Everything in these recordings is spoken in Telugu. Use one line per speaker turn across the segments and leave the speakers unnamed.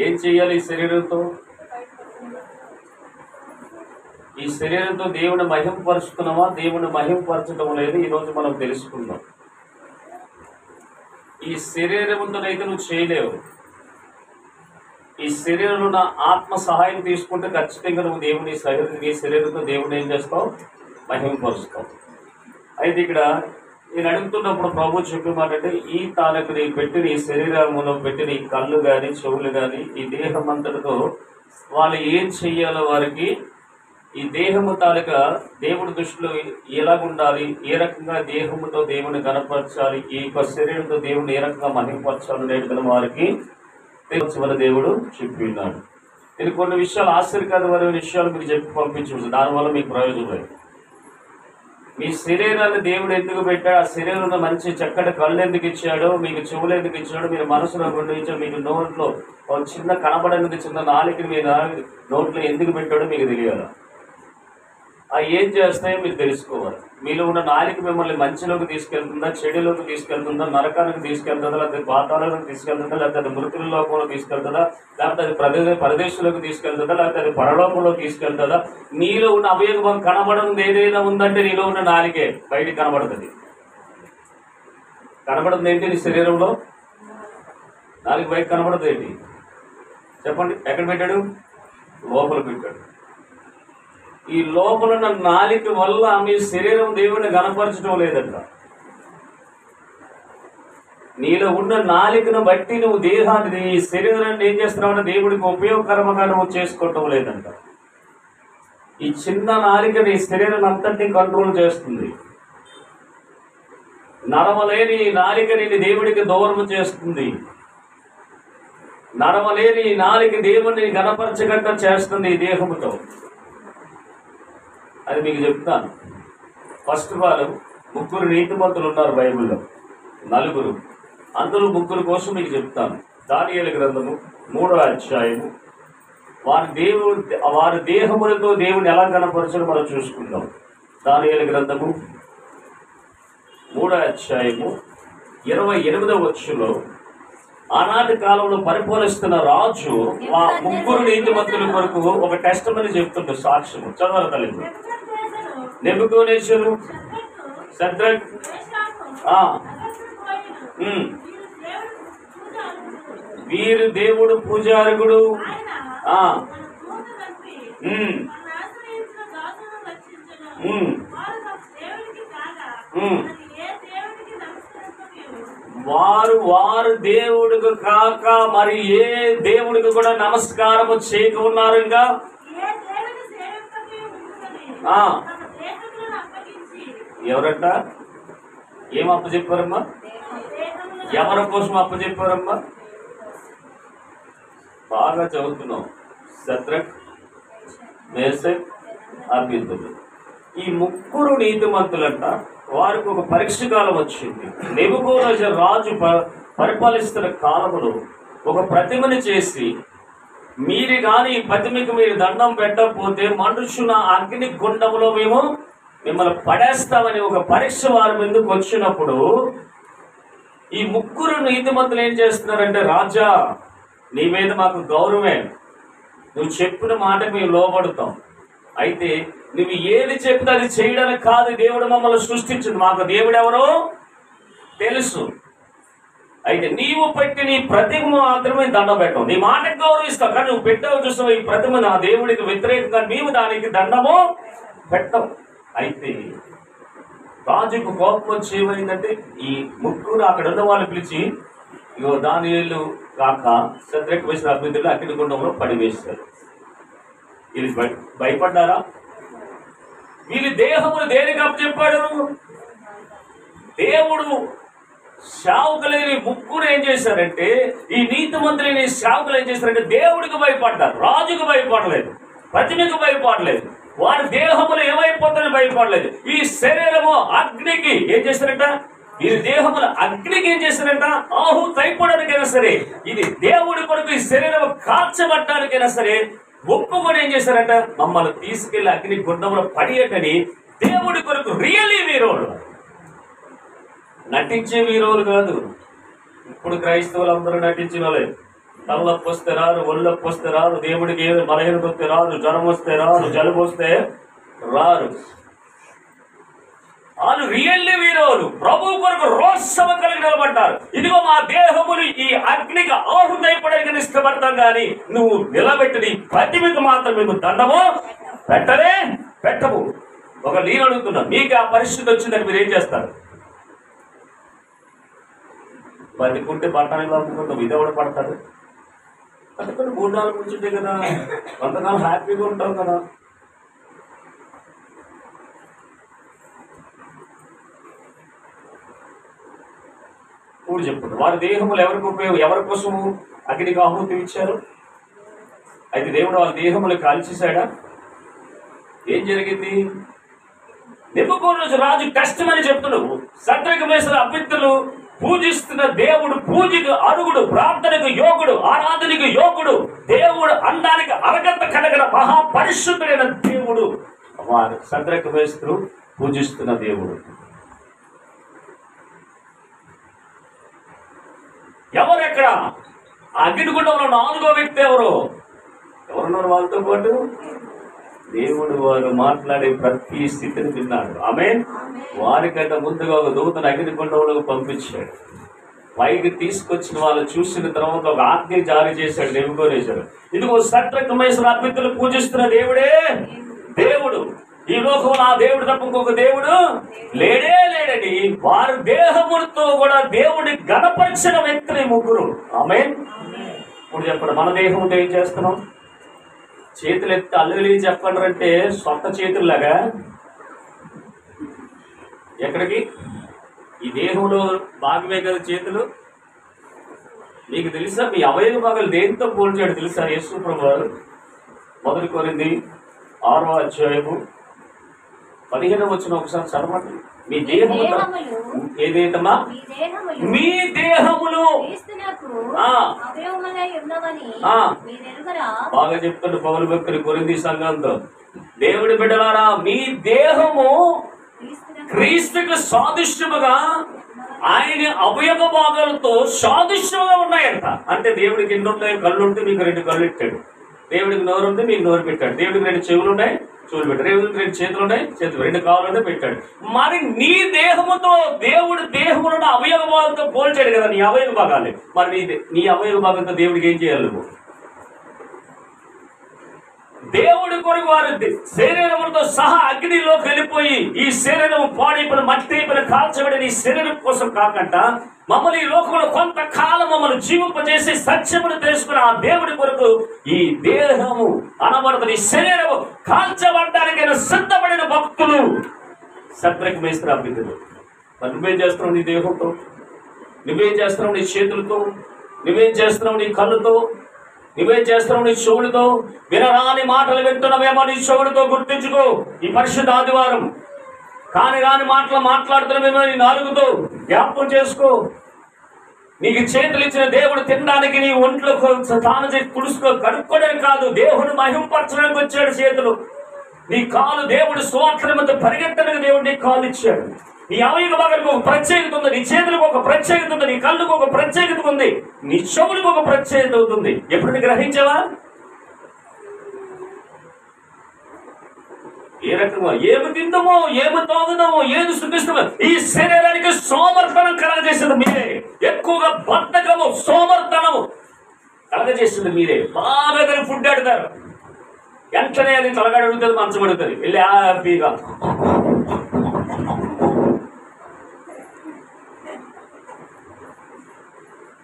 ఏం చెయ్యాలి ఈ శరీరంతో? ఈ శరీరంతో దేవుని మహింపరుచుతున్నామా, దేవుని మహింపరచడం లేదు? ఈరోజు మనం తెలుసుకుందాం. ఈ శరీరంతోనైతే నువ్వు చేయలేవు. ఈ శరీరంలో నా ఆత్మ సహాయం తీసుకుంటే ఖచ్చితంగా నువ్వు దేవుని నీ శరీరంతో దేవుని ఏం చేస్తావు? మహింపరుస్తావు. అయితే ఇక్కడ నేను అడుగుతున్నప్పుడు ప్రభు చెప్పే మాట అంటే, ఈ తాలూకు నీ పెట్టిన ఈ శరీరంలో పెట్టిన ఈ కళ్ళు కానీ చెవులు కానీ ఈ దేహం అంతటితో వాళ్ళు ఏం చెయ్యాలో వారికి ఈ దేహము తాలూక దేవుడి దృష్టిలో ఎలాగుండాలి, ఏ రకంగా దేహముతో దేవుని కనపరచాలి, ఈ యొక్క శరీరంతో దేవుని ఏ రకంగా మహింపరచాలి అనేది వారికి చివరి దేవుడు చెప్పి ఉన్నాడు. నేను కొన్ని విషయాలు ఆశ్చర్యకరమైన విషయాలు మీకు చెప్పి పంపించవచ్చు. దానివల్ల మీకు ప్రయోజనం లేదు. మీ శరీరాన్ని దేవుడు ఎందుకు పెట్టాడు, ఆ శరీరంలో మంచి చక్కటి కళ్ళు ఎందుకు ఇచ్చాడో, మీకు చెవులు ఎందుకు ఇచ్చాడో, మీరు మనసులో రెండు ఇచ్చాడు, మీకు నోట్లో చిన్న కనబడనిది చిన్న నాలుక మీద నోట్లో ఎందుకు పెట్టాడో మీకు తెలియాలి. ఏం చేస్తాయో మీరు తెలుసుకోవాలి. మీలో ఉన్న నాలుక మిమ్మల్ని మంచిలోకి తీసుకెళ్తుందా, చెడులోకి తీసుకెళ్తుందా, నరకానికి తీసుకెళ్తుందా, లేకపోతే పాతాళాలకు తీసుకెళ్తుందా, లేకపోతే అది మృతుల లోకంలో తీసుకెళ్తుందా, లేకపోతే అది పరదేశంలోకి తీసుకెళ్తుందా, లేకపోతే అది పరలోకంలో తీసుకెళ్తుందా? నీలో ఉన్న అవయవం కనబడదు ఏదైనా ఉందంటే నీలో ఉన్న నాలుకే బయటికి కనబడుతుంది. కనబడుతుంది ఏంటి? నీ శరీరంలో నాలుగు బయట కనబడదు ఏంటి? చెప్పండి. ఎక్కడ పెట్టాడు? లోపల పెట్టాడు. ఈ లోపల ఉన్న నాలిక వల్ల మీ శరీరం దేవుని కనపరచడం లేదంట. నీలో ఉన్న నాలికను బట్టి నువ్వు దేహాన్ని ఈ శరీరాన్ని ఏం చేస్తున్నావు? దేవుడికి ఉపయోగకరంగా నువ్వు చేసుకోవటం లేదంట. ఈ చిన్న నాలిక నీ శరీరం అంతటినీ కంట్రోల్ చేస్తుంది. నరమలేని ఈ నాలిక నిన్ను దేవుడికి దూరం చేస్తుంది. నరమలేని ఈ నాలిక దేవుడిని కనపరచకుండా చేస్తుంది ఈ దేహముతో. అది మీకు చెప్తాను. ఫస్ట్ ఆఫ్ ఆల్ 3 నీతిమంతులు ఉన్నారు బైబిల్లో, 4. అందులో 3 కోసం మీకు చెప్తాను. దానియేలు గ్రంథము 3వ అధ్యాయము. వారి దేహములతో దేవుని ఎలా కనపరచడం మనం చూసుకుందాం. దానియేలు గ్రంథము 3వ అధ్యాయము 28వ వచనంలో ఆనాటి కాలంలో పరిపాలిస్తున్న రాజు 3 నీతిమంతుల కొరకు ఒక టెస్టిమనీ చెప్తుంటే సాక్ష్యము చదవాలి తల్లి. నెబుకద్నెజరు, షద్రక్, వీరు దేవుడు పూజారకుడు, వారు దేవుడికి కాక మరి ఏ దేవుడికి కూడా నమస్కారము చేయక ఉన్నారు. ఇంకా ఎవరంట? ఏం అప్పచెప్పారమ్మా? ఎవరి కోసం అప్పచెప్పారమ్మా? బాగా చదువుతున్నాం. షద్రక్, మేషక్, అబేద్నెగో ఈ 3 నీతిమంతులంట. వారికి ఒక పరీక్ష కాలం వచ్చింది. నెబుకద్నెజరు రాజు పరిపాలిస్తున్న కాలంలో ఒక ప్రతిమని చేసి, మీరు కానీ ఈ ప్రతిమకు మీరు దండం పెట్టకపోతే మనుషుల అగ్ని గుండంలో మేము మిమ్మల్ని పడేస్తామని ఒక పరీక్ష వారి మీదకి వచ్చినప్పుడు ఈ 3 నీతిమంతులు ఏం చేస్తున్నారంటే, రాజా నీ మీద మాకు గౌరవమే, నువ్వు చెప్పిన మాటకు మేము లోబడతాం. అయితే నువ్వు ఏది చెప్తే అది చేయడానికి కాదు దేవుడు మమ్మల్ని సృష్టించింది, మాకు దేవుడు ఎవరో తెలుసు. అయితే నీవు పెట్టి నీ ప్రతిమ మాత్రమే దండం పెట్టావు, నీ మాటకు గౌరవిస్తావు, కానీ నువ్వు పెట్టావు చూస్తావు ఈ ప్రతిమ నా దేవుడికి వ్యతిరేకంగా, నీవు దానికి దండము పెట్టవు. అయితే రాజుకు కోపం వచ్చి ఏమైందంటే, ఈ 3 అక్కడ ఉన్న వాళ్ళు పిలిచి, ఇగో దానియేలు కాక షద్రక్, మేషక్, అబేద్నెగో అగ్ని గుండంలో పడివేశారు. వీళ్ళు భయపడ్డారా? వీళ్ళు దేహమును దేనికి అప్పచెప్పాడు? దేవుడు సేవకులేని 3 ఏం చేశారంటే, ఈ నీతిమంతులని సేవకులు ఏం చేశారంటే దేవుడికి భయపడ్డారు, రాజుకు భయపడలేదు, ప్రతిమకు భయపడలేదు, వారి దేహములు ఏమైపోతారని భయపడలేదు. ఈ శరీరము అగ్నికి ఏం చేశారంట? ఈ దేహముల అగ్నికి ఏం చేశారంట? అయిపోవడానికైనా సరే, ఇది దేవుడి కొరకు ఈ శరీరం కాల్చబడ్డానికైనా సరే ఒప్పుకొని ఏం చేశారంట? మమ్మల్ని తీసుకెళ్లి అగ్ని గుండంలో పడియటని దేవుడి కొరకు రియల్లీ వీరోలు, నటించే వీరోలు కాదు. ఇప్పుడు క్రైస్తవులు అందరూ నటించిన వాళ్ళే. తలనొప్పి వస్తే రారు, ఒళ్ళొప్పి వస్తే రారు, దేవుడికి ఏదో బలహీనత వస్తే రారు, జ్వరం వస్తే రారు, జలుబు వస్తే రారు. వాళ్ళు రియల్లీ వీరోలు, ప్రభు కొరకు రోషమ కలిగి నిలబడ్డారు. ఇదిగో మా దేహములు ఈ అగ్నికి ఆహుతైపడానికి ఇష్టపడతాం, కానీ నువ్వు నిలబెట్టి నీ ప్రతిమకు మాత్రం మీకు దండము పెట్టవు. ఒక నేను అడుగుతున్నా, మీకు ఆ పరిస్థితి వచ్చిందని మీరు ఏం చేస్తారు? బతికుంటే పట్టణంలో అమ్ముకుంటాం, ఇది ఎవడ పడతాడు? అందుకని 3-4 కూర్చుంటే కదా కొంతకాలం హ్యాపీగా ఉంటాం కదా. ఇప్పుడు చెప్తారు, వారి దేహములు ఎవరి కోసము అగ్నికి ఆహుతి ఇచ్చారు? అయితే దేవుడు వాళ్ళ దేహములు కాల్చేశాడా? ఏం జరిగింది? నెబుకద్నెజరు రాజు కష్టమని చెప్తున్నావు. శద్రకు మేషకు అబేద్నెగోలు పూజిస్తున్న దేవుడు, పూజకు అరుగుడు, ప్రార్థనకు యోగుడు, ఆరాధనకు యోగుడు, దేవుడు అందానికి అరగంత కలగల మహాపరిశుద్ధుడైన దేవుడు వారు శద్రకు మేషకు పూజిస్తున్న దేవుడు. ఎవరెక్కడ? అగ్నిగుండంలో 4వ వ్యక్తి ఎవరున్నారు వాళ్ళతో పాటు? దేవుడు వారు మాట్లాడే ప్రతి స్థితిని విన్నాడు. ఆమేన్. వారికంటే ముందుగా ఒక దూతను అగ్నిగుండంలోకి పంపించాడు. పైకి తీసుకొచ్చిన వాళ్ళు చూసిన తర్వాత ఒక ఆజ్ఞ జారీ చేశాడు నెబుకద్నెజరు. ఇదిగో శద్రకు మేషకు అబేద్నెగోలు పూజిస్తున్న దేవుడే దేవుడు, ఈ లోకంలో ఆ దేవుడు తప్ప ఇంకొక దేవుడు లేడని వారి దేహములతో కూడా దేవుడి గణపరిచిన వ్యక్తులు 3. ఆమేన్. ఇప్పుడు చెప్పండి, మన దేహంతో ఏం చేస్తున్నాం? చేతులు ఎత్తి అల్లులి చెప్పండి అంటే సొంత చేతుల్లాగా ఎక్కడికి? ఈ దేహంలో భాగమే కదా చేతులు. మీకు తెలుసా మీ అవయవ భాగాలు దేనితో పోల్చాడు తెలుసా యేసు ప్రభు వారు? 1 కొరింథీ 6వ అధ్యాయము 15వ వచనం ఒకసారి చదవండి. మీ దేహము ఏదేటమా? మీ దేహములు బాగా చెప్తాడు పౌలు భక్తులు కొరింథీ సంఘంతో, దేవుడి బిడ్డలారా మీ దేహము క్రీస్తుకు సాదృశ్యముగా ఆయన అవయవ భాగాలతో సాదృశ్యంగా ఉన్నాయంట. అంటే దేవుడికి ఎన్ని ఉంటాయి? కళ్ళు ఉంటే మీకు 2 కళ్ళు ఇచ్చాడు. దేవుడికి నోరు ఉంటే మీకు నోరు పెట్టాడు. దేవుడికి 2 చెవులు ఉన్నాయి, చెవులు పెట్టాడు. దేవుడికి 2 చేతులు ఉన్నాయి, చేతులు. 2 కాళ్ళు ఉంటే పెట్టాడు. మరి నీ దేహముతో దేవుడు దేహములను అవయవ భాగాలతో పోల్చాడు కదా, నీ అవయవ భాగాలే. మరి నీ అవయవ భాగంతో దేవుడికి ఏం చేయాలి నువ్వు? దేవుడి కొరకు వారు శరీరములతో సహా అగ్నిలోకి వెళ్ళిపోయి ఈ శరీరం పాడైపోయిన మట్టి అయిపోయిన కాల్చబడిన ఈ శరీరం కోసం కాకుండా మమ్మల్ని ఈ లోకంలో కొంతకాలం మమ్మల్ని జీవింపజేసి సత్యమును తెలుసుకున్న ఆ దేవుడి కొరకు ఈ దేహము అనబడుతున్న ఈ శరీరము కాల్చబడడానికైనా సిద్ధపడిన భక్తులు శద్రకు మేషకు అబేద్నెగోలు. మరి నువ్వేం చేస్తున్నావు నీ దేహంతో? నువ్వేం చేస్తున్నావు నీ చేతులతో? నువ్వేం చేస్తున్నావు నీ కళ్ళుతో? నువ్వేం చేస్తున్నావు నీ చెవులతో? వినరాని మాటలు వింటున్నావేమో నీ చెవులతో గుర్తించుకో ఈ పరిశుద్ధ ఆదివారం. కాని రాని మాటలు మాట్లాడుతున్నామేమో నీ నాలుగుతో జ్ఞాపకం చేసుకో. నీకు చేతులు ఇచ్చిన దేవుడు తినడానికి నీ ఒంట్లో తాను చేసి తుడుచుకో, కడుక్కోవడానికి కాదు, దేవుడు మహింపరచడానికి వచ్చాడు చేతులు. నీ కాలు దేవుడు స్వార్థ పరిగెత్తడానికి దేవుడు నీ కాలు ఇచ్చాడు. నీ అవయవ భాగానికి ఒక ప్రత్యేకత ఉంది, నీ చేతులకు ఒక ప్రత్యేకత ఉంది, నీ కళ్ళకు ఒక ప్రత్యేకత ఉంది, నీ చెవులకు ఒక ప్రత్యేకత అవుతుంది. ఎప్పుడు గ్రహించావా? ఏ రకంగా ఏమి తిందామో, ఏమి తాగుదామో, ఏది సుఖిస్తామో ఈ శరీరానికి సోమర్పణం కలగజేసింది మీరే. ఎక్కువగా బద్ధకము, సోమర్పణము కలగజేసింది మీరే. బాగా మీరు ఫుడ్ ఆడతారు, వెంటనే అది తలగాడు అడుగుతుంది, మంచం అడుగుతుంది, వెళ్ళి హ్యాపీగా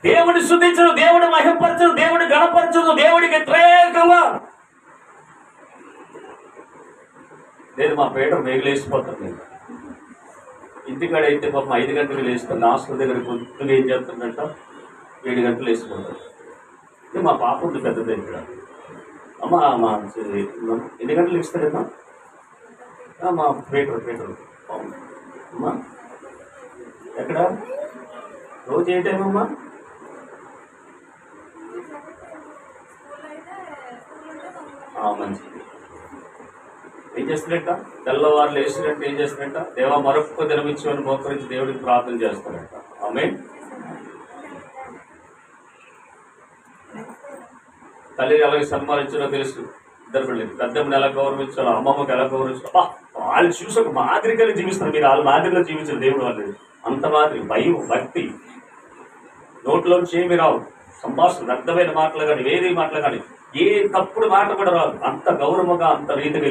దేవుడి స్తుతించరు, దేవుడి మహిమపరచరు, దేవుడి గణపరచరు, దేవుడికి వ్యతిరేకంగా. లేదు మా పేట వేగులేసిపోతాను. నేను ఇంటికాడ అయితే పాపం 5 గంటలకు లేస్తాను. హాస్టల్ దగ్గర పొద్దుగా ఏం చేస్తుందంట 7 గంటలు వేసిపోతాను. మా పాప ఉంది పెద్దది ఇక్కడ. అమ్మ మా ఎన్ని గంటలు ఇస్తాడమ్మా? మా పేటర్ అమ్మా ఎక్కడ రోజు ఏ టైం అమ్మా? మంచిది. ఏం చేస్తాడంట? తెల్లవారు లేచినట్టు ఏం చేస్తాడంట? దేవా మరొక దినమిచ్చి మోకరించి దేవుడికి ప్రార్థన చేస్తాడంట. ఆమేన్. తల్లిని ఎలాగ సన్మానించాలో తెలుసు. ఇద్దరు పిల్లలు, పెద్దమ్మని ఎలా గౌరవించాలో, అమ్మమ్మకి ఎలా గౌరవించాలో, వాళ్ళు చూసి ఒక మాదిరిగా జీవిస్తారు. మీరు వాళ్ళ మాదిరిలో జీవించారు దేవుడు వాళ్ళు. అంత మాదిరి భయం, భక్తి, నోట్లోంచి ఏమి రావు, సంభాషణ వ్యర్థమైన మాటలు కానీ, వేరే మాటలు కానీ, ఏ తప్పుడు మాట కూడా రాదు. అంత గౌరవంగా, అంత రీతిగా